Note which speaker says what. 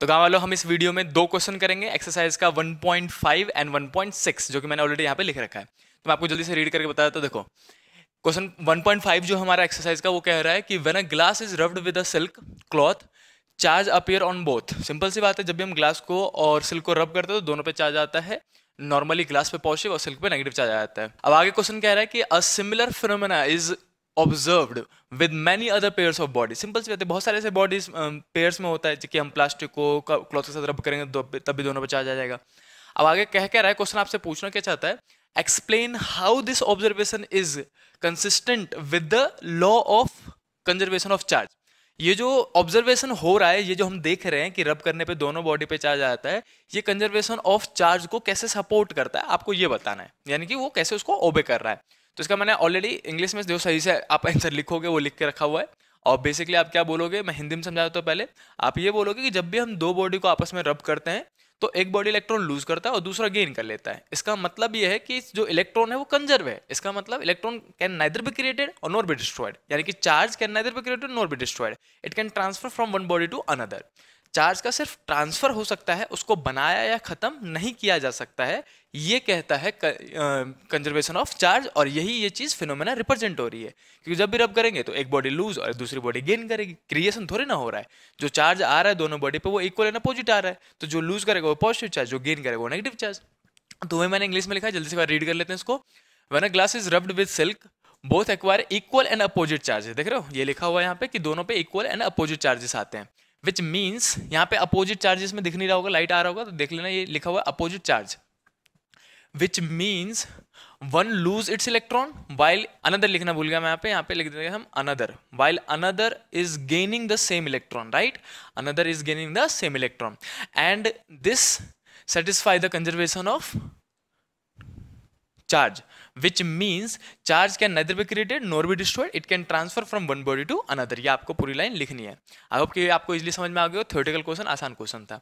Speaker 1: तो गाँव वालों, हम इस वीडियो में दो क्वेश्चन करेंगे एक्सरसाइज का 1.5 एंड 1.6, जो कि मैंने ऑलरेडी यहाँ पे लिख रखा है। तो मैं आपको जल्दी से रीड करके बताया। तो देखो, क्वेश्चन 1.5 जो हमारा एक्सरसाइज का, वो कह रहा है कि when a glass is rubbed with a silk cloth, charge appear on both. Simple सी बात है, जब भी हम ग्लास को और सिल्क को रब करते हैं तो दोनों पे चार्ज आता है। नॉर्मली ग्लास पे पॉजिटिव और सिल्क पे नेगेटिव चार्ज आ जाता है। अब आगे क्वेश्चन कह रहा है कि a similar phenomena is observed with many other pairs of body. Simple सी बात है, बहुत सारे ऐसे बॉडीज पेयर्स में होता है कि हम प्लास्टिक को क्लॉथ के साथ रब करेंगे तब भी दोनों पे चार्ज आ जाएगा। अब आगे कह रहा है क्वेश्चन, आपसे पूछना क्या चाहता है, explain how this observation is consistent with the law of conservation of charge. ये जो ऑब्जर्वेशन हो रहा है, ये जो हम देख रहे हैं कि रब करने पे दोनों बॉडी पे चार्ज आता है, ये कंजर्वेशन ऑफ चार्ज को कैसे सपोर्ट करता है, आपको ये बताना है। यानी कि वो कैसे उसको ओबे कर रहा है। तो इसका मैंने ऑलरेडी इंग्लिश में जो सही से आप आंसर लिखोगे वो लिख के रखा हुआ है। और बेसिकली आप क्या बोलोगे, मैं हिंदी में समझाता हूँ। पहले आप ये बोलोगे कि जब भी हम दो बॉडी को आपस में रब करते हैं तो एक बॉडी इलेक्ट्रॉन लूज करता है और दूसरा गेन कर लेता है। इसका मतलब ये है कि जो इलेक्ट्रॉन है वो कंजर्व है। इसका मतलब electron can neither be created और नॉर बी डिस्ट्रॉयड, यानी कि charge can neither be created nor be destroyed, it can transfer from one body to another. Charge का सिर्फ ट्रांसफर हो सकता है, उसको बनाया या खत्म नहीं किया जा सकता है। ये कहता है कंजर्वेशन ऑफ चार्ज, और यही ये चीज फिनोमेना रिप्रेजेंट हो रही है। क्योंकि जब भी रब करेंगे तो एक बॉडी लूज और दूसरी बॉडी गेन करेगी। क्रिएशन थोड़ी ना हो रहा है, जो चार्ज आ रहा है दोनों बॉडी पे वो इक्वल एंड अपोजिट आ रहा है। तो जो लूज करेगा वो पॉजिटिव चार्ज, जो गेन करेगा वो नेगेटिव चार्ज। तो वही मैंने इंग्लिश में लिखा है, जल्दी से रीड कर लेते हैं इसको। When a glass is rubbed with silk both acquire equal and opposite charges. देख रहे हो, ये लिखा हुआ है यहाँ पे कि दोनों पे इक्वल एंड अपोजिट चार्जेस आते हैं। विच मीन्स, यहाँ पे अपोजिट चार्जेस में दिख नहीं रहा होगा, लाइट आ रहा होगा तो देख लेना, ये लिखा हुआ है opposite charge. Which means one lose its electron while another, लिखना भूल गया मैं यहाँ पे लिख देंगे हम another, while another is gaining the same electron, right. Another is gaining the same electron and this satisfy the conservation of charge, which means charge can neither be created nor be destroyed, it can transfer from one body to another। ये आपको पूरी line लिखनी है। I hope कि आपको easily समझ में आ गया हो। थ्योरेटिकल क्वेश्चन, आसान क्वेश्चन था।